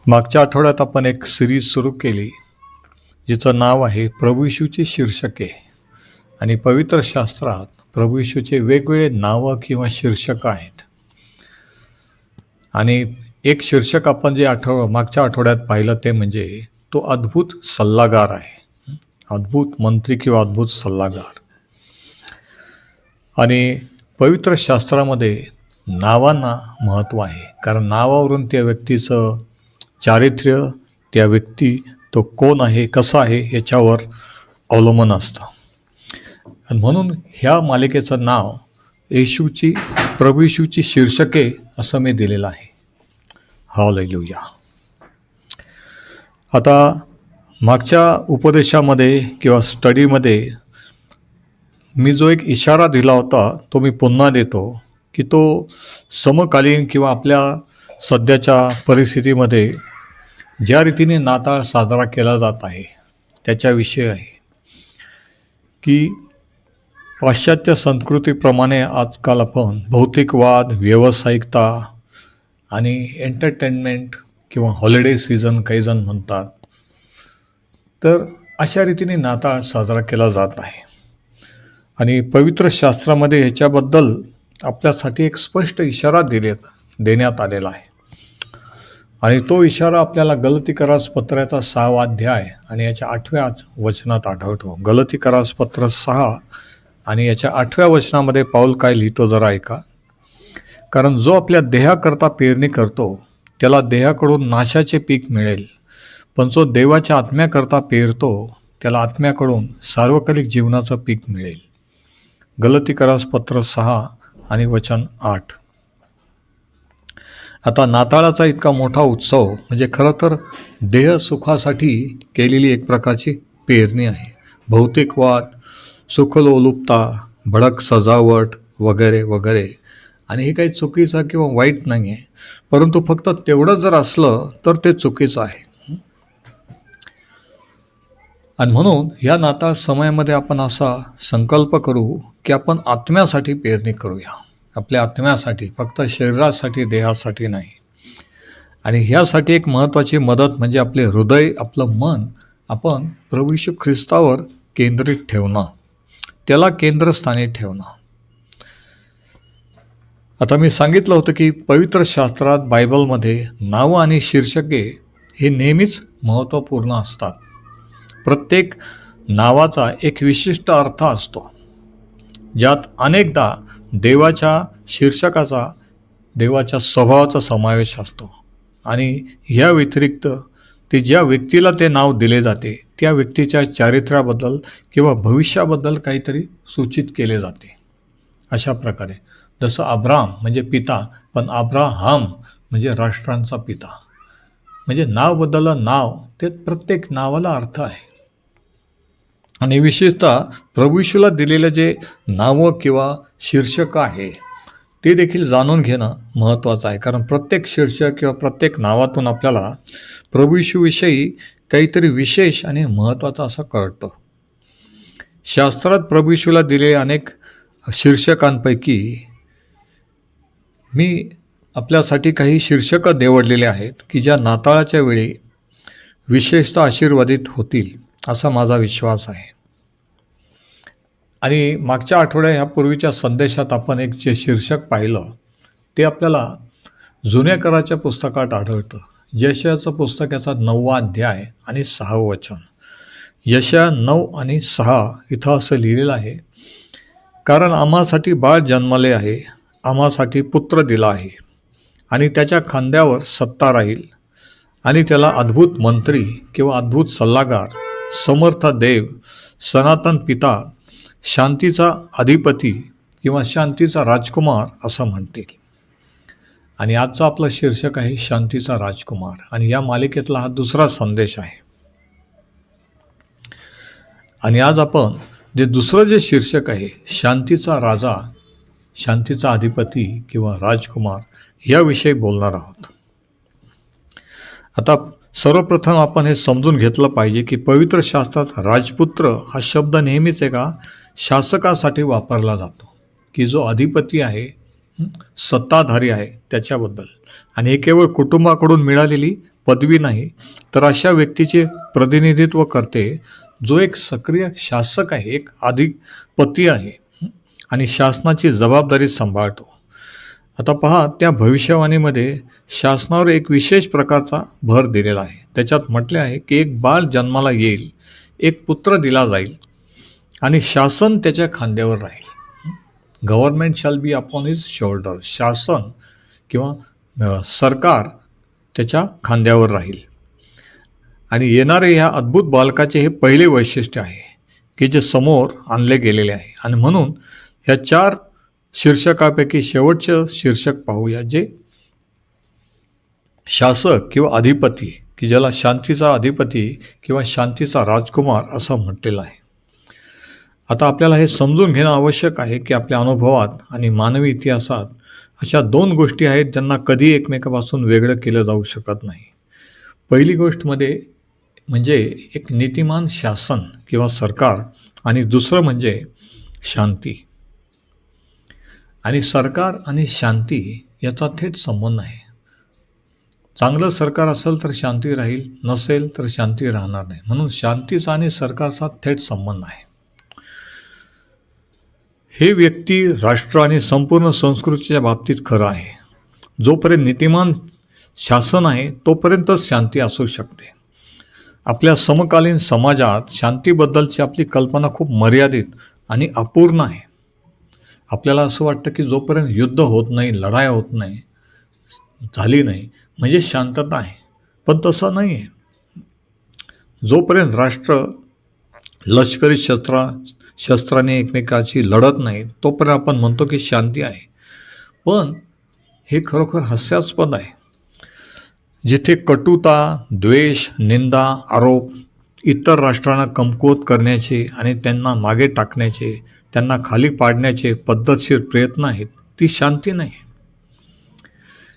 मागच्या आठवड्यात आपण एक सिरीज सुरू केली जिचं नाव आहे प्रभू येशूची शीर्षके. आणि पवित्र शास्त्रात प्रभू येशूचे वेगवेगळे नावं किंवा शीर्षक आहेत. आणि एक शीर्षक आपण जे मागच्या आठवड्यात पाहिलं ते म्हणजे तो अद्भुत सल्लागार आहे. अद्भुत मंत्री किंवा अद्भुत सल्लागार. आणि पवित्र शास्त्रामध्ये नावांना महत्त्व आहे, कारण नावावरून त्या व्यक्तीचं चारित्र्य, त्या व्यक्ती तो कोण आहे, कसा आहे याच्यावर अवलंबून असतं. आणि म्हणून ह्या मालिकेचं नाव प्रभू येशूची शीर्षके असं मी दिलेलं आहे. हालेलुया. आता मागच्या उपदेशामध्ये किंवा स्टडीमध्ये मी जो एक इशारा दिला होता तो मी पुन्हा देतो की तो समकालीन किंवा आपल्या सध्याच्या परिस्थितीमध्ये ज्या रीतीने नाताळ साजरा केला जात आहे त्याच्याविषयी आहे. की पाश्चात्य संस्कृतीप्रमाणे आजकाल आपण भौतिकवाद, व्यावसायिकता आणि एंटरटेनमेंट किंवा हॉलिडे सीझन काही जण म्हणतात, तर अशा रीतीने नाताळ साजरा केला जात आहे. आणि पवित्र शास्त्रामध्ये ह्याच्याबद्दल आपल्यासाठी एक स्पष्ट इशारा देण्यात आलेला आहे. आणि तो इशारा आपल्याला गलतीकरास पत्राचा 6वा अध्याय आणि याच्या 8व्या वचनात आढळतो. गलतीकरास पत्र 6 आणि याच्या 8व्या वचनामध्ये पाऊल काय लिहितो जरा ऐका. कारण जो आपल्या देहाकरता पेरणी करतो त्याला देहाकडून नाशाचे पीक मिळेल, पण जो देवाच्या आत्म्याकरता पेरतो त्याला आत्म्याकडून सार्वकालिक जीवनाचं पीक मिळेल. गलतीकरास पत्र 6 आणि वचन 8. आता नाताळाचा इतका मोठा उत्सव म्हणजे खरं तर देह सुखासाठी केलेली एक प्रकारची पेरणी आहे. भौतिकवाद, सुखलोलुपता, भडक सजावट वगैरे वगैरे. आणि हे काही चुकीचं किंवा वाईट नाही आहे, परंतु फक्त तेवढं जर असलं तर ते चुकीचं आहे. आणि म्हणून ह्या नाताळ समयामध्ये आपण असा संकल्प करू की आपण आत्म्यासाठी पेरणी करूया. आपल्या आत्म्यासाठी, फक्त शरीरासाठी, देहासाठी नाही. आणि ह्यासाठी एक महत्त्वाची मदत म्हणजे आपले हृदय, आपलं मन आपण प्रभू येशू ख्रिस्तावर केंद्रित ठेवणं, त्याला केंद्रस्थानी ठेवणं. आता मी सांगितलं होतं की पवित्र शास्त्रात बायबलमध्ये नावं आणि शीर्षके हे नेहमीच महत्त्वपूर्ण असतात. प्रत्येक नावाचा एक विशिष्ट अर्थ असतो, ज्यात अनेकदा देवाच्या शीर्षकाचा, देवाच्या स्वभावाचा समावेश असतो. आणि ह्या व्यतिरिक्त ते ज्या व्यक्तीला ते नाव दिले जाते त्या व्यक्तीच्या चारित्र्याबद्दल किंवा भविष्याबद्दल काहीतरी सूचित केले जाते. अशा प्रकारे जसं अब्राम म्हणजे पिता, पण अब्राहाम म्हणजे राष्ट्रांचा पिता. म्हणजे नाव बदललं नाव, ते प्रत्येक नावाला अर्थ आहे. आणि विशेषतः प्रभू येशूला दिलेलं जे नावं किंवा शीर्षक आहे ते देखील जाणून घेणं महत्त्वाचं आहे. कारण प्रत्येक शीर्षक किंवा प्रत्येक नावातून आपल्याला प्रभू येशूविषयी काहीतरी विशेष आणि महत्त्वाचं असं कळतं. शास्त्रात प्रभू येशूला दिलेले अनेक शीर्षकांपैकी मी आपल्यासाठी काही शीर्षकं निवडलेले आहेत की ज्या नाताळाच्या वेळी विशेषतः आशीर्वादित होतील असा माझा विश्वास आहे. आणि मागच्या आठवड्या ह्या पूर्वीच्या संदेशात आपण एक जे शीर्षक पाहिलं ते आपल्याला जुन्या कराच्या पुस्तकात आढळतं. यशायाचं पुस्तक याचा 9वा अध्याय आणि 6वं वचन. यशाया 9 आणि 6 इथं असं लिहिलेलं आहे. कारण आम्हासाठी बाळ जन्मले आहे, आम्हासाठी पुत्र दिला आहे, आणि त्याच्या खांद्यावर सत्ता राहील. आणि त्याला अद्भुत मंत्री किंवा अद्भुत सल्लागार, समर्थ देव, सनातन पिता, शांतीचा अधिपती किंवा शांतीचा राजकुमार असं म्हणतील. आणि आजचं आपलं शीर्षक आहे शांतीचा राजकुमार. आणि या मालिकेतला हा दुसरा संदेश आहे. आणि आज आपण दुसरं जे शीर्षक आहे शांतीचा राजा, शांतीचा अधिपती किंवा राजकुमार, याविषयी बोलणार आहोत. आता सर्वप्रथम आपण हे समजून घेतलं पाहिजे की पवित्र शास्त्रात राजपुत्र हा शब्द नेहमीच एका शासकासाठी वापरला जातो, की जो अधिपती आहे, सत्ताधारी आहे त्याच्याबद्दल. आणि हे केवळ कुटुंबाकडून मिळालेली पदवी नाही, तर अशा व्यक्तीचे प्रतिनिधित्व करते जो एक सक्रिय शासक आहे, एक अधिपती आहे आणि शासनाची जबाबदारी सांभाळतो. आता पहा, त्या भविष्यवाणीमध्ये शासनावर एक विशेष प्रकारचा भर दिलेला आहे. त्याच्यात म्हटले आहे की एक बाळ जन्माला येईल, एक पुत्र दिला जाईल आणि शासन त्याच्या खांद्यावर राहील. Government shall be upon his shoulder. शासन किंवा सरकार त्याच्या खांद्यावर राहील. आणि येणारे ह्या अद्भुत बालकाचे हे पहिले वैशिष्ट्य आहे की जे समोर आणले गेलेले आहे. आणि म्हणून ह्या 4 शीर्षकापैकी शेवटचं शीर्षक पाहूया, जे शासक किंवा अधिपती, की ज्याला शांतीचा अधिपती किंवा शांतीचा राजकुमार असं म्हटलेलं आहे. आता आपल्याला हे समजून घेणं आवश्यक आहे की आपल्या अनुभवात आणि मानवी इतिहासात अशा 2 गोष्टी आहेत ज्यांना कधी एकमेकापासून वेगळं केलं जाऊ शकत नाही. पहिली गोष्ट म्हणजे एक नीतिमान शासन किंवा सरकार, आणि दुसरं म्हणजे शांती. आणि सरकार आणि शांती याचा थेट संबंध आहे. चांगलं सरकार असेल तर शांती राहील, नसेल तर शांती राहणार नाही. म्हणून शांतीचा आणि सरकारचा थेट संबंध आहे. हे व्यक्ती, राष्ट्र आणि संपूर्ण संस्कृतीच्या बाबतीत खरं आहे. जोपर्यंत नीतिमान शासन आहे तोपर्यंतच शांती असू शकते. आपल्या समकालीन समाजात शांतीबद्दलची आपली कल्पना खूप मर्यादित आणि अपूर्ण आहे. आपल्याला असं वाटतं की जोपर्यंत युद्ध होत नाही, लढाई होत नाही, झाली नाही, म्हणजे शांतता आहे. पण तसं नाही आहे. जोपर्यंत राष्ट्र लष्करी शस्त्राने एकमेकाची लढत नाही तोपर्यंत आपण म्हणतो की शांती आहे. पण हे खरोखर हास्यास्पद आहे. जिथे कटुता, द्वेष, निंदा, आरोप, इतर राष्ट्रांना कमकुवत करण्याचे आणि त्यांना मागे टाकण्याचे, त्यांना खाली पाडण्याचे पद्धतशीर प्रयत्न आहेत, ती शांती नाही.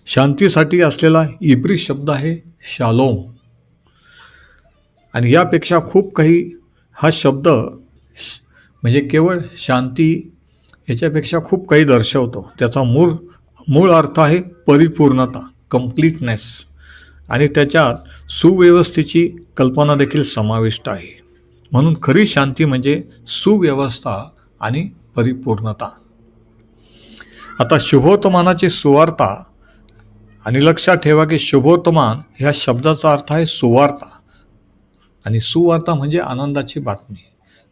शांतीसाठी असलेला इब्री शब्द आहे शालोम. आणि यापेक्षा खूप काही, हा शब्द म्हणजे केवळ शांती याच्यापेक्षा खूप काही दर्शवतो. त्याचा मूळ अर्थ आहे परिपूर्णता, कम्प्लीटनेस. आणि त्याच्यात सुव्यवस्थेची कल्पना देखील समाविष्ट आहे. म्हणून खरी शांती म्हणजे सुव्यवस्था आणि परिपूर्णता. आता शुभवर्तमानाची सुवार्ता, आणि लक्षात ठेवा की शुभवर्तमान ह्या शब्दाचा अर्थ आहे सुवार्ता. आणि सुवार्ता म्हणजे आनंदाची बातमी.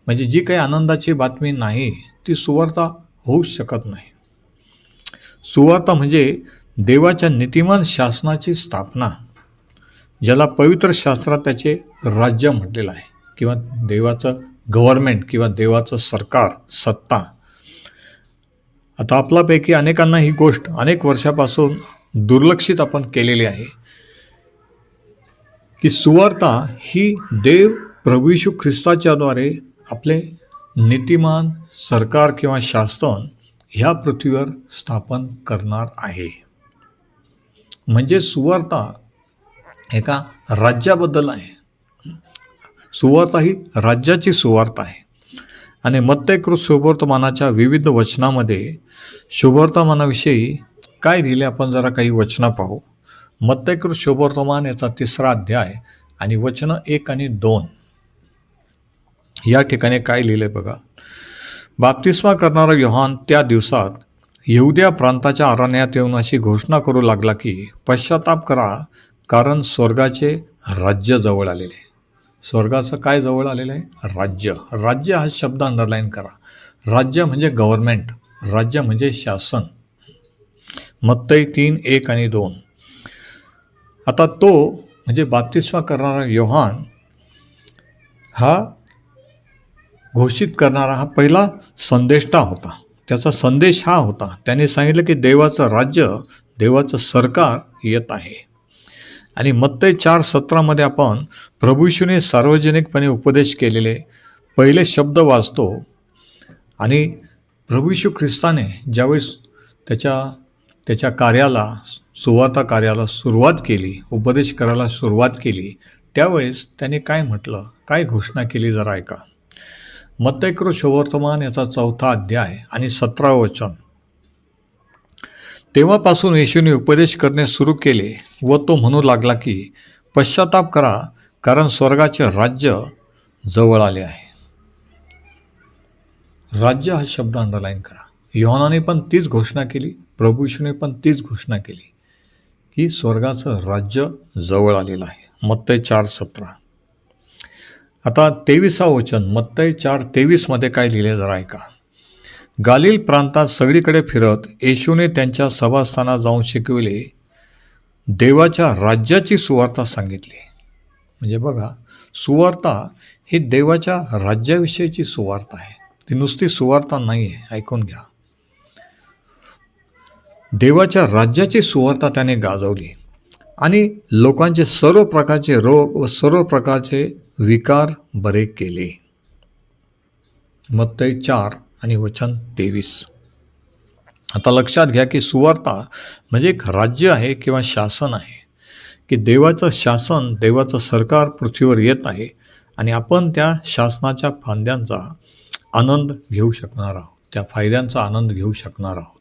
म्हणजे जी काही आनंदाची बातमी नाही ती सुवार्ता होऊ शकत नाही. सुवार्ता म्हणजे देवाच्या नीतिमान शासनाची स्थापना, ज्याला पवित्र शास्त्रात त्याचे राज्य म्हटलेलं आहे, किंवा देवाचं गव्हर्नमेंट किंवा देवाचं सरकार, सत्ता. आता आपल्यापैकी अनेकांना ही गोष्ट अनेक वर्षापासून दुर्लक्षित आपण केलेली आहे की सुवार्ता ही देव प्रभू येशू ख्रिस्ताच्याद्वारे आपले नीतिमान सरकार किंवा शासन ह्या पृथ्वीवर स्थापन करणार आहे. म्हणजे सुवार्ता एका राज्याबद्दल आहे. सुवार्ता ही राज्याची सुवार्ता आहे. आणि मत्तेकृत शुभवर्तमानाच्या विविध वचनामध्ये शुभवर्तमानाविषयी काय दिले आपण जरा काही वचनं पाहू. मत्तेकृत शुभवर्तमान याचा 3रा अध्याय आणि वचनं 1 आणि 2 या ठिकाणी काय लिहिले बघा. बाप्तिस्मा करणारा योहान त्या दिवसात यहुद्या प्रांताच्या अरण्यात येऊन अशी घोषणा करू लागला की पश्चाताप करा, कारण स्वर्गाचे राज्य जवळ आलेले आहे. स्वर्गाचं काय जवळ आलेलं आहे? राज्य. राज्य हा शब्द अंडरलाईन करा. राज्य म्हणजे गव्हर्नमेंट, राज्य म्हणजे शासन. मत्तई 3, 1 आणि 2. आता तो म्हणजे बाप्तिस्मा करणारा योहान हा घोषित करणारा हा पहिला संदेष्टा होता. त्याचा संदेश हा होता, त्याने सांगितलं की देवाचं राज्य, देवाचं सरकार येत आहे. आणि मत्तई 4:17 आपण प्रभू येशूने सार्वजनिकपणे उपदेश केलेले पहिले शब्द वाचतो. आणि प्रभू येशू ख्रिस्ताने ज्यावेळेस त्याच्या कार्याला, सुवार्ता कार्याला सुरुवात केली, उपदेश करायला सुरुवात केली, त्यावेळेस त्याने काय म्हटलं, काय घोषणा केली, जरा ऐका. मत्तेकृत शुभवर्तमान याचा 4था अध्याय आणि 17 वचन. तेव्हापासून येशूने उपदेश करणे सुरू केले व तो म्हणू लागला की पश्चाताप करा, कारण स्वर्गाचे राज्य जवळ आले आहे. राज्य हा शब्द अंडरलाईन करा. योहानाने पण तीच घोषणा केली, प्रभू येशूने पण तीच घोषणा केली की स्वर्गाचं राज्य जवळ आलेलं आहे. मत्तई 4:17. आता 23वा वचन मत्तई 4:23 काय लिहिले जरा ऐका. गालिल प्रांतात सगळीकडे फिरत येशूने त्यांच्या सभास्थानात जाऊन शिकविले, देवाच्या राज्याची सुवार्ता सांगितली. म्हणजे बघा, सुवार्ता ही देवाच्या राज्याविषयीची सुवार्ता आहे. ती नुसती सुवार्ता नाही आहे. ऐकून घ्या. देवाच्या राज्याची सुवार्ता त्याने गाजवली आणि लोकांचे सर्व प्रकारचे रोग व सर्व प्रकारचे विकार बरे केले. मत्तई 4 आणि वचन 23. आता लक्षात घ्या की सुवार्ता म्हणजे एक राज्य आहे किंवा शासन आहे, की देवाचं शासन, देवाचं सरकार पृथ्वीवर येत आहे आणि आपण त्या शासनाच्या फायद्यांचा आनंद घेऊ शकणार आहोत. त्या फायद्यांचा आनंद घेऊ शकणार आहोत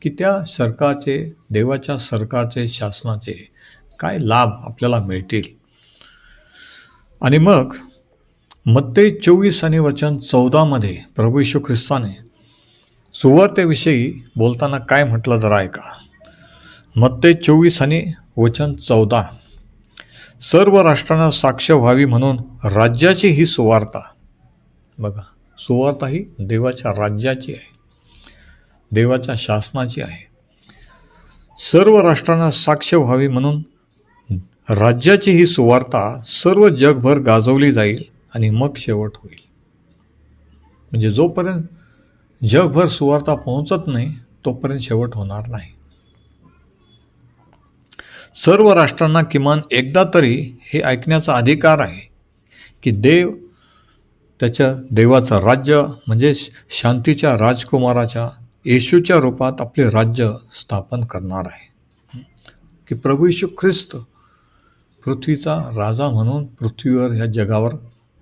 की त्या सरकारचे, देवाच्या सरकारचे, शासनाचे काय लाभ आपल्याला मिळतील. आणि मग मत्तई 24 आणि वचन 14 प्रभू येशू ख्रिस्ताने सुवार्तेविषयी बोलताना काय म्हटलं जरा ऐका. मत्तई 24 आणि वचन 14. सर्व राष्ट्रांना साक्ष व्हावी म्हणून राज्याची ही सुवार्ता. बघा, सुवार्ता ही देवाच्या राज्याची आहे, देवाच्या शासनाची आहे. सर्व राष्ट्रांना साक्ष व्हावी म्हणून राज्याची ही सुवार्ता सर्व जगभर गाजवली जाईल आणि मग शेवट होईल. म्हणजे जोपर्यंत जगभर सुवार्ता पोहोचत नाही तोपर्यंत शेवट होणार नाही. सर्व राष्ट्रांना किमान एकदा तरी हे ऐकण्याचा अधिकार आहे की देवाचं राज्य म्हणजे शांतीच्या राजकुमाराच्या येशूच्या रूपात आपले राज्य स्थापन करणार आहे. की प्रभू येशू ख्रिस्त पृथ्वीचा राजा म्हणून पृथ्वीवर ह्या जगावर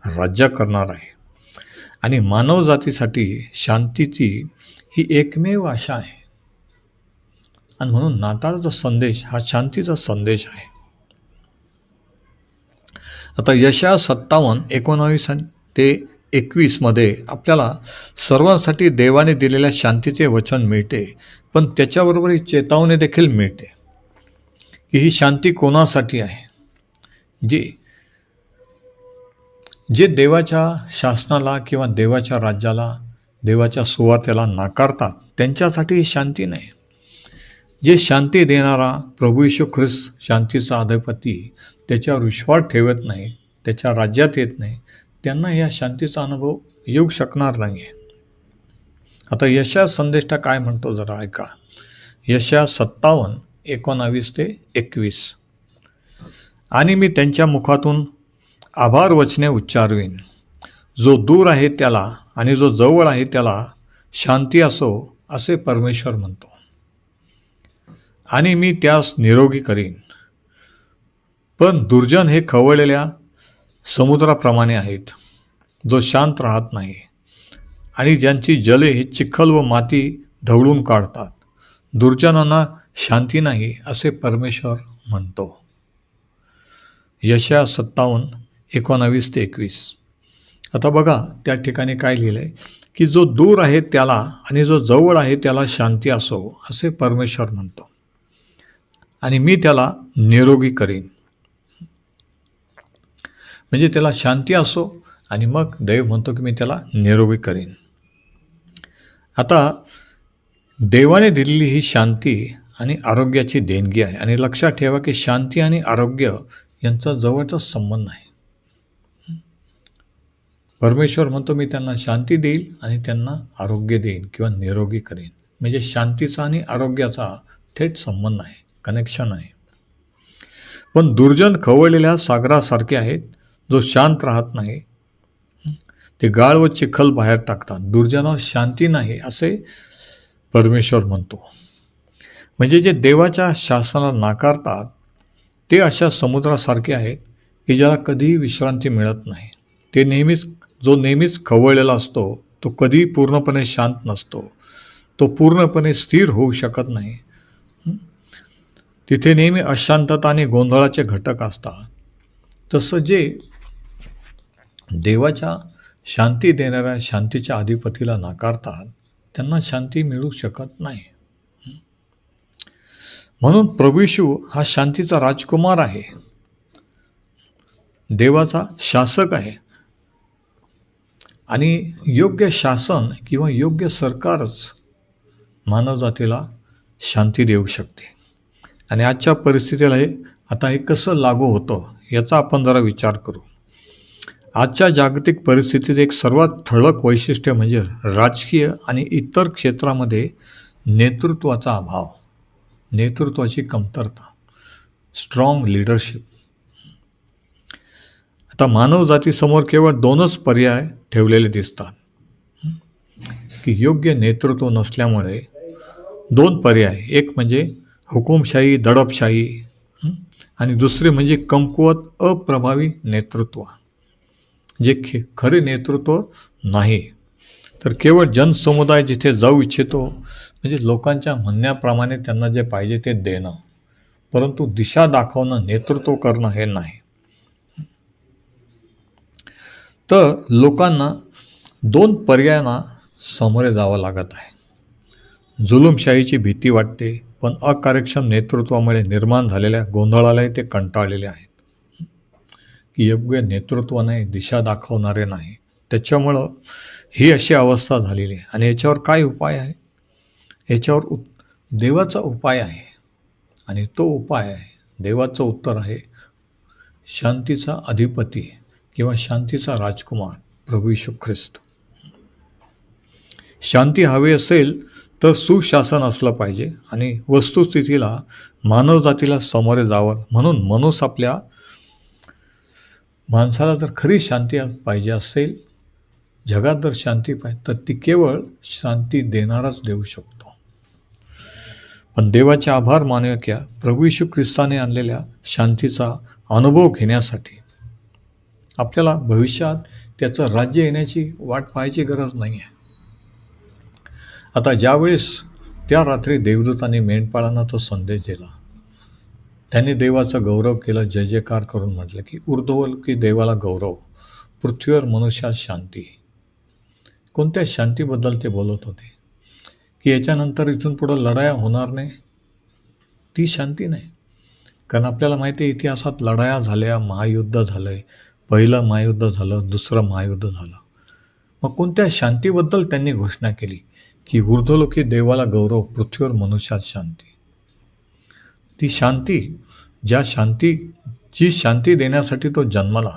राज्य करणार आहे. आणि मानवजातीसाठी शांतीची ही एकमेव आशा आहे. आणि म्हणून नाताळचा संदेश हा शांतीचा संदेश आहे. आता यशाया 57:19 ते 21 आपल्याला सर्वांसाठी देवाने दिलेल्या शांतीचे वचन मिळते, पण त्याच्याबरोबर ही चेतावणी देखील मिळते की ही शांती कोणासाठी आहे. जे देवाच्या शासनाला किंवा देवाच्या राज्याला, देवाच्या सुवार्तेला नाकारतात त्यांच्यासाठी ही शांती नाही. जे शांती देणारा प्रभू येशू ख्रिस्त शांतीचा अधिपती त्याच्यावर विश्वास ठेवत नाही, त्याच्या राज्यात येत नाही, त्यांना या शांतीचा अनुभव येऊ शकणार नाही. आता यशाया संदेष्टा काय म्हणतो जरा ऐका. यशाया 57:19 ते 21. आणि मी त्यांच्या मुखातून आभार वचने उच्चारवीन. जो दूर आहे त्याला आणि जो जवळ आहे त्याला शांती असो, असे परमेश्वर म्हणतो. आणि मी त्यास निरोगी करीन. पण दुर्जन हे खवळलेल्या समुद्राप्रमाणे आहेत, जो शांत राहत नाही आणि ज्यांची जले हे चिखल व माती ढवळून काढतात. दुर्जनांना शांती नाही, असे परमेश्वर म्हणतो. यशाया 57:19 ते 21. आता बघा त्या ठिकाणी काय लिहिलं आहे की जो दूर आहे त्याला आणि जो जवळ आहे त्याला शांती असो, असे परमेश्वर म्हणतो. आणि मी त्याला निरोगी करीन. म्हणजे त्याला शांती असो आणि मग देव म्हणतो की मी त्याला निरोगी करीन. आता देवाने दिलेली ही शांती आणि आरोग्याची देणगी आहे. आणि लक्षात ठेवा की शांती आणि आरोग्य यांचा जवळचा संबंध आहे. परमेश्वर म्हणतो मी त्यांना शांती देईल आणि त्यांना आरोग्य देईन किंवा निरोगी करीन. म्हणजे शांतीचा आणि आरोग्याचा थेट संबंध आहे, कनेक्शन आहे. पण दुर्जन खवळलेल्या सागरासारखे आहेत, जो शांत राहत नाही. ते गाळ व चिखल बाहेर टाकतात. दुर्जनास शांती नाही, असे परमेश्वर म्हणतो. म्हणजे जे देवाच्या शासनाला नाकारतात ते अशा समुद्रासारखे आहेत की ज्याला कधीही विश्रांती मिळत नाही. ते नेहमीच खवळलेला असतो, तो कधीही पूर्णपणे शांत नसतो, तो पूर्णपणे स्थिर होऊ शकत नाही. तिथे नेहमी अशांतता आणि गोंधळाचे घटक असतात. तसं जे देवाच्या शांती देणाऱ्या शांतीच्या अधिपतीला नाकारतात त्यांना शांती मिळू शकत नाही. म्हणून प्रभू येशू हा शांतीचा राजकुमार आहे, देवाचा शासक आहे. आणि योग्य शासन किंवा योग्य सरकारच मानवजातीला शांती देऊ शकते. आणि आजच्या परिस्थितीला आता हे कसं लागू होतं याचा आपण जरा विचार करू. आजच्या जागतिक परिस्थितीत एक सर्वात ठळक वैशिष्ट्य म्हणजे राजकीय आणि इतर क्षेत्रामध्ये नेतृत्वाचा अभाव, नेतृत्वाची कमतरता, स्ट्रॉंग लीडरशिप. आता मानवजातीसमोर केवळ 2च पर्याय ठेवलेले दिसतात. की योग्य नेतृत्व नसल्यामुळे 2 पर्याय, एक म्हणजे हुकुमशाही, दडपशाही, आणि दुसरे म्हणजे कमकुवत अप्रभावी नेतृत्व, जे खरे नेतृत्व नाही. तर केवळ जनसमुदाय जिथे जाऊ इच्छितो, म्हणजे लोकांच्या म्हणण्याप्रमाणे त्यांना जे पाहिजे ते देणं, परंतु दिशा दाखवणं, नेतृत्व करणं हे नाही. तर लोकांना 2 पर्यायांना सामोरे जावं लागत आहे. जुलूमशाहीची भीती वाटते, पण अकार्यक्षम नेतृत्वामुळे निर्माण झालेल्या गोंधळालाही ते कंटाळलेले आहेत. की योग्य नेतृत्व नाही, दिशा दाखवणारे नाही, त्याच्यामुळं ही अशी अवस्था झालेली आहे. आणि याच्यावर काय उपाय आहे? याच्यावर देवाचा उपाय आहे. आणि तो उपाय आहे, देवाचं उत्तर आहे, शांतीचा अधिपती किंवा शांतीचा राजकुमार प्रभू येशू ख्रिस्त. शांती हवी असेल तर सुशासन असलं पाहिजे आणि वस्तुस्थितीला, मानवजातीला सामोरे जावं. म्हणून माणसाला जर खरी शांती पाहिजे असेल, जगात जर शांती पाहिजे, तर ती केवळ शांती देणाराच देऊ शकतो. पण देवाचे आभार मानूया की प्रभू येशू ख्रिस्ताने आणलेल्या शांतीचा अनुभव घेण्यासाठी आपल्याला भविष्यात त्याचं राज्य येण्याची वाट पाहायची गरज नाही आहे. आता ज्यावेळेस त्या रात्री देवदूतांनी मेंढपाळांना तो संदेश दिला, त्यांनी देवाचा गौरव केला, जय जयकार करून म्हटलं की ऊर्ध्वलोकी देवाला गौरव, पृथ्वीवर मनुष्यात शांती. कोणत्या शांतीबद्दल ते बोलत होते? की याच्यानंतर इथून पुढं लढाया होणार नाही, ती शांती नाही. कारण आपल्याला माहिती आहे इतिहासात लढाया झाल्या, महायुद्ध झालं आहे, पहिलं महायुद्ध झालं, दुसरं महायुद्ध झालं. मग कोणत्या शांतीबद्दल त्यांनी घोषणा केली? की ऊर्ध्वलोकी देवाला गौरव, पृथ्वीवर मनुष्यात शांती. ती शांती, जी शांती देण्यासाठी तो जन्मला,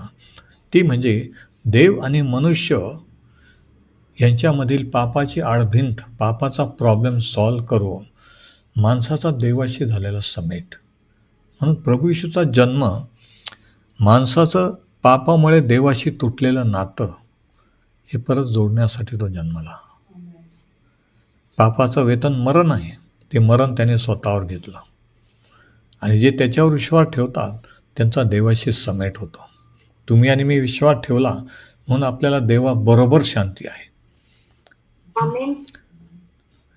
ती म्हणजे देव आणि मनुष्य यांच्यामधील पापाची आडभिंत, पापाचा प्रॉब्लेम सॉल्व करून माणसाचा देवाशी झालेला समेट. म्हणून प्रभू येशूचा जन्म माणसाचं पापामुळे देवाशी तुटलेलं नातं हे परत जोडण्यासाठी तो जन्मला. पापाचं वेतन मरण आहे, ते मरण त्याने स्वतःवर घेतलं. आणि जे त्याच्यावर विश्वास ठेवतात त्यांचा देवाशी समेट होतो. तुम्ही आणि मी विश्वास ठेवला म्हणून आपल्याला देवाबरोबर शांती आहे.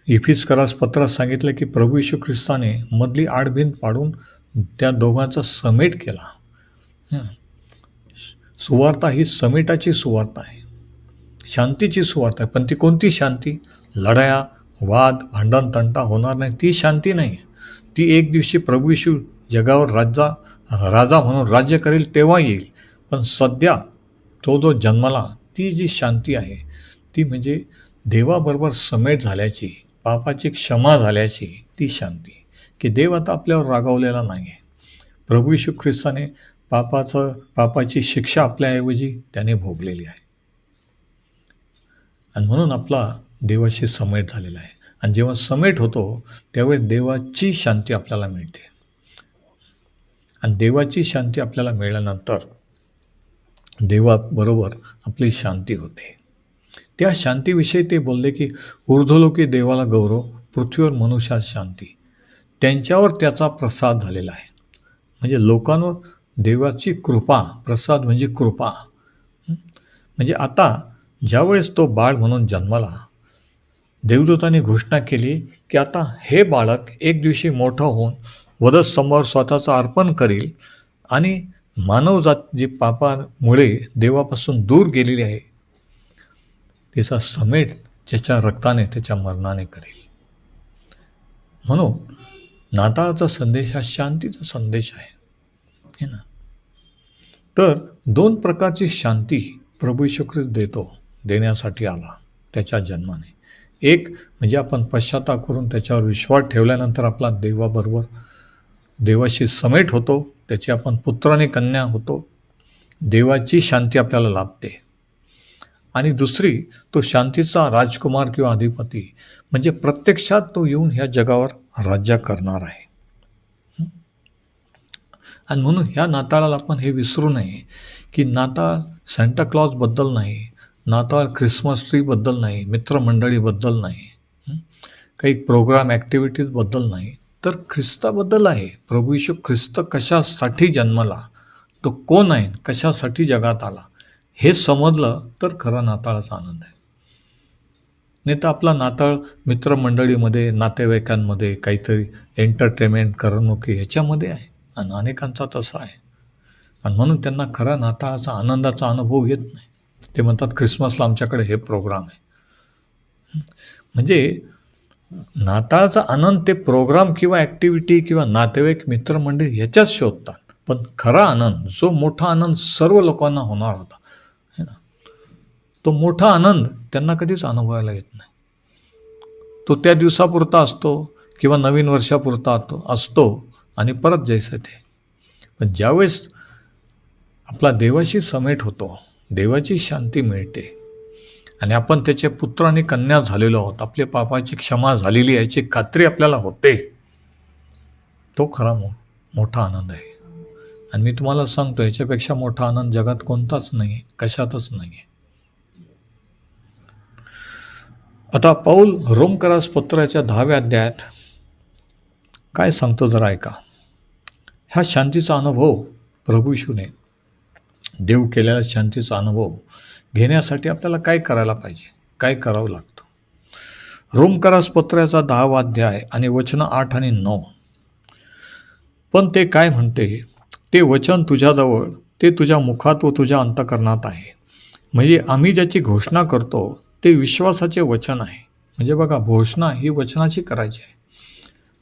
इफिसकरास पत्रात सांगितलं की प्रभू येशू ख्रिस्ताने मधली आडभिंत पाडून त्या दोघांचा समेट केला. सुवार्ता ही समेटाची सुवार्ता आहे, शांतीची सुवार्ता आहे. पण ती कोणती शांती? लढाया, वाद, भांडण, तंटा होणार नाही, ती शांती नाही. ती एक दिवशी प्रभू येशू जगावर राजा म्हणून राज्य करेल तेव्हा येईल. पण सध्या तो जो जन्मला, ती जी शांती आहे ती म्हणजे देवाबरोबर समेट झाल्याची, पापाची क्षमा झाल्याची ती शांती. की देव आता आपल्यावर रागावलेला नाही आहे. प्रभू येशू ख्रिस्ताने पापाची शिक्षा आपल्याऐवजी त्याने भोगलेली आहे. आणि म्हणून आपला देवाशी समेट झालेला आहे. आणि जेव्हा समेट होतो त्यावेळी देवाची शांती आपल्याला मिळते. आणि देवाची शांती आपल्याला मिळाल्यानंतर देवाबरोबर आपली शांती होते. त्या शांतीविषयी ते बोलले की ऊर्ध्वलोकी देवाला गौरव, पृथ्वीवर मनुष्यात शांती. त्यांच्यावर त्याचा प्रसाद झालेला आहे. म्हणजे लोकांवर देवाची कृपा, प्रसाद म्हणजे कृपा. म्हणजे आता ज्यावेळेस तो बाळ म्हणून जन्माला, देवदूतांनी घोषणा केली की आता हे बाळक एक दिवशी मोठं होऊन वधस्तंभावर स्वतःचं अर्पण करील आणि मानवजात जी पापामुळे देवापासून दूर गेलेली आहे तिचा समेट त्याच्या रक्ताने, त्याच्या मरणाने करेल. म्हणून नाताळाचा संदेश हा शांतीचा संदेश आहे, है ना. तर 2 प्रकारची शांती प्रभू येशू ख्रिस्त देण्यासाठी आला त्याच्या जन्माने. एक म्हणजे आपण पश्चाताप करून त्याच्यावर विश्वास ठेवल्यानंतर आपला देवाशी समेट होतो, त्याची आपण पुत्र आणि कन्या होतो, देवाची शांती आपल्याला लाभते. आणि दुसरी, तो शांतीचा राजकुमार किंवा अधिपती म्हणजे प्रत्यक्षात तो येऊन ह्या जगावर राज्य करणार आहे. आणि म्हणून ह्या नाताळाला आपण हे विसरू नये की नाताळ सांता क्लॉजबद्दल नाही, नाताळ ख्रिसमस ट्रीबद्दल नाही, मित्रमंडळीबद्दल नाही, काही प्रोग्राम ॲक्टिव्हिटीजबद्दल नाही, तर ख्रिस्ताबद्दल आहे. प्रभू येशू ख्रिस्त कशासाठी जन्मला, तो कोण आहे, कशासाठी जगात आला, हे समजलं तर खरा नाताळाचा आनंद आहे. नाही तर आपला नाताळ मित्रमंडळीमध्ये, नातेवाईकांमध्ये, काहीतरी एंटरटेनमेंट करमणुकी ह्याच्यामध्ये आहे. आणि अनेकांचा तसा आहे. आणि म्हणून त्यांना खरा नाताळाचा आनंदाचा अनुभव येत नाही. ते म्हणतात ख्रिसमसला आमच्याकडे हे प्रोग्राम आहे. म्हणजे नाताळाचा आनंद ते प्रोग्राम किंवा ॲक्टिव्हिटी किंवा नातेवाईक मित्रमंडळी ह्याच्याच शोधतात. पण खरा आनंद, जो मोठा आनंद सर्व लोकांना होणार होता, है ना, तो मोठा आनंद त्यांना कधीच अनुभवायला येत नाही. तो त्या दिवसापुरता असतो किंवा नवीन वर्षापुरता असतो आणि परत जायचं ते. पण ज्यावेळेस आपला देवाशी समेट होतो, देवाची शांती मिळते आणि आपण त्याचे पुत्र आणि कन्या झालेलो आहोत, आपल्या पापाची क्षमा झालेली याची खात्री आपल्याला होते, तो खरा मोठा आनंद आहे. आणि मी तुम्हाला सांगतो याच्यापेक्षा मोठा आनंद जगात कोणताच नाही, कशातच नाही. आता पौल रोमकरास पत्राच्या 10व्या अध्यायात काय सांगतो जरा ऐका. ह्या शांतीचा अनुभव प्रभू येशूने देव केलेला शांतीचा अनुभव घेण्यासाठी आपल्याला काय करायला पाहिजे, काय करावं लागतं. रोमकरास पत्राचा 10वा अध्याय आणि वचन 8 आणि 9. पण ते काय म्हणते, ते वचन तुझ्याजवळ, ते तुझ्या मुखात व तुझ्या अंतःकरणात आहे. म्हणजे आम्ही ज्याची घोषणा करतो ते विश्वासाचे वचन आहे. म्हणजे बघा, घोषणा ही वचनाची करायची आहे.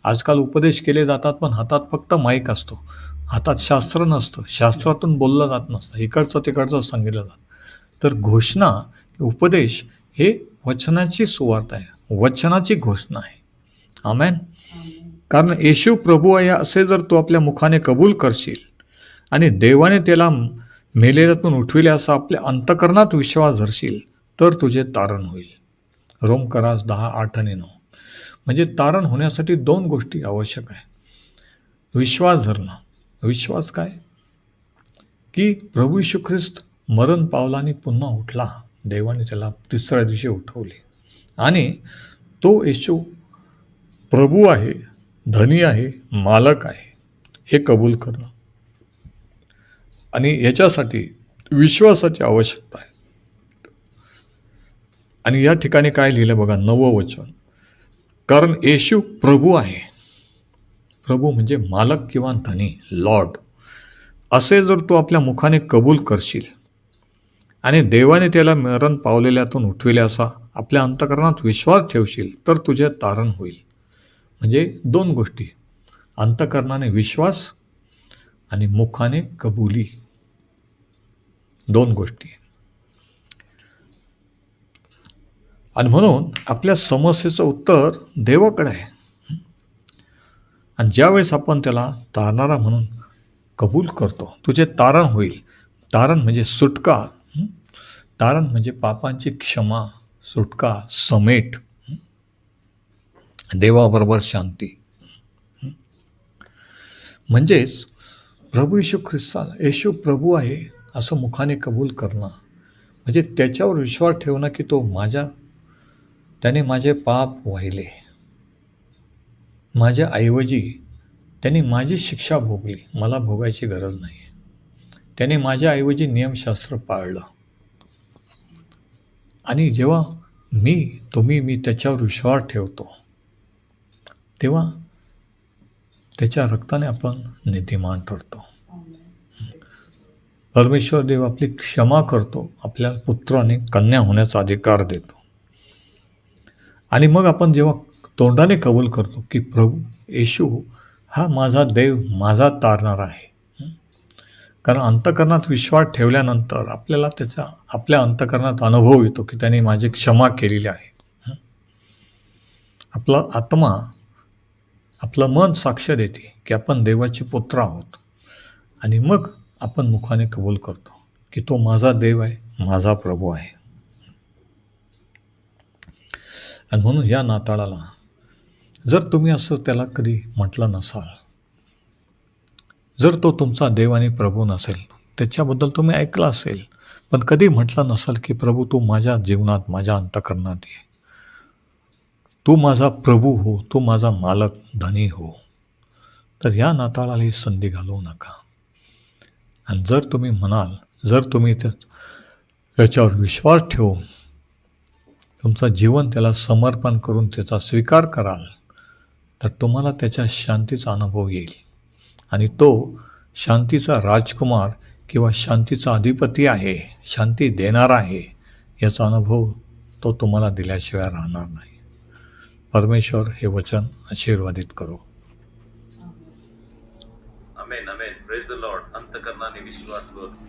आजकाल उपदेश केले जातात पण हातात फक्त माईक असतो, हातात शास्त्र नसतं, शास्त्रातून बोललं जात नसतं, इकडचं तिकडचं सांगितलं जातं. तर घोषणा, उपदेश हे वचनाची सुवार्ता आहे, वचनाची घोषणा आहे. आमेन. कारण येशू प्रभू आहे असे जर तू आपल्या मुखाने कबूल करशील आणि देवाने त्याला मेलेल्यातून उठविले असा आपल्या अंतःकरणात विश्वास धरशील तर तुझे तारण होईल. रोमकरास 10:8 आणि 9. म्हणजे तारण होण्यासाठी 2 गोष्टी आवश्यक आहे. विश्वास धरणं. विश्वास काय? की प्रभू येशू ख्रिस्त मरण पावला आणि पुन्हा उठला, देवाने त्याला 3ऱ्या दिवशी उठवले आणि तो येशू प्रभू आहे, धनी आहे, मालक आहे, हे कबूल करणं. आणि याच्यासाठी विश्वासाची आवश्यकता आहे. आणि या ठिकाणी काय लिहिलं बघा, 9वं वचन. कारण येशू प्रभू आहे. प्रभू म्हणजे मालक किंवा धनी, लॉर्ड. असे जर तू आपल्या मुखाने कबूल करशील आणि देवाने त्याला मरण पावलेल्यातून उठविले असा आपल्या अंतःकरणात विश्वास ठेवशील तर तुझे तारण होईल. म्हणजे 2 गोष्टी, अंतःकरणाने विश्वास आणि मुखाने कबुली, 2 गोष्टी. आणि म्हणून आपल्या समस्येचं उत्तर देवाकडे आहे. आणि ज्यावेळेस आपण त्याला तारणारा म्हणून कबूल करतो, तुझे तारण होईल. तारण म्हणजे सुटका, तारण म्हणजे पापांची क्षमा, सुटका, समेट, देवाबरोबर शांती. म्हणजेच प्रभू येशू ख्रिस्ताला, येशू प्रभू आहे असं मुखाने कबूल करणं म्हणजे त्याच्यावर विश्वास ठेवणं की त्याने माझे पाप वाहिले, माझ्या ऐवजी त्याने माझी शिक्षा भोगली, मला भोगायची गरज नाही. त्याने माझ्या ऐवजी नियमशास्त्र पाळलं. आणि जेव्हा मी त्याच्यावर विश्वास ठेवतो तेव्हा त्याच्या रक्ताने आपण नीतिमान ठरतो. परमेश्वर देव आपली क्षमा करतो, आपल्या पुत्र आणि कन्या होण्याचा अधिकार देतो. आणि मग आपण जेव्हा तोंडाने कबूल करतो की प्रभू येशू हा माझा देव, माझा तारणारा आहे. कारण अंतःकरणात विश्वास ठेवल्यानंतर आपल्याला त्याचा आपल्या अंतःकरणात अनुभव येतो की त्याने माझी क्षमा केलेली आहे. आपला आत्मा, आपलं मन साक्ष देते की आपण देवाचे पुत्र आहोत. आणि मग आपण मुखाने कबूल करतो की तो माझा देव आहे, माझा प्रभू आहे. आणि म्हणून या नाताळाला जर तुम्ही असं त्याला कधी म्हटलं नसाल, जर तो तुमचा देव आणि प्रभू नसेल, त्याच्याबद्दल तुम्ही ऐकलं असेल पण कधी म्हटलं नसाल की प्रभू तू माझ्या जीवनात, माझ्या अंतःकरणात ये, तू माझा प्रभू हो, तू माझा मालक, धनी हो, तर या नाताळाला ही संधी घालवू नका. आणि जर तुम्ही म्हणाल, जर तुम्ही त्याच्यावर विश्वास ठेवून तुमचं जीवन त्याला समर्पण करून त्याचा स्वीकार कराल, तर तुम्हाला त्याच्या शांतीचा अनुभव येईल. आणि तो शांतीचा राजकुमार किंवा शांतीचा अधिपती आहे, शांती देणारा आहे, याचा अनुभव तो तुम्हाला दिल्याशिवाय राहणार नाही. परमेश्वर हे वचन आशीर्वादित करो. Amen amen. Praise the Lord. अंतकरणाने विश्वास कर.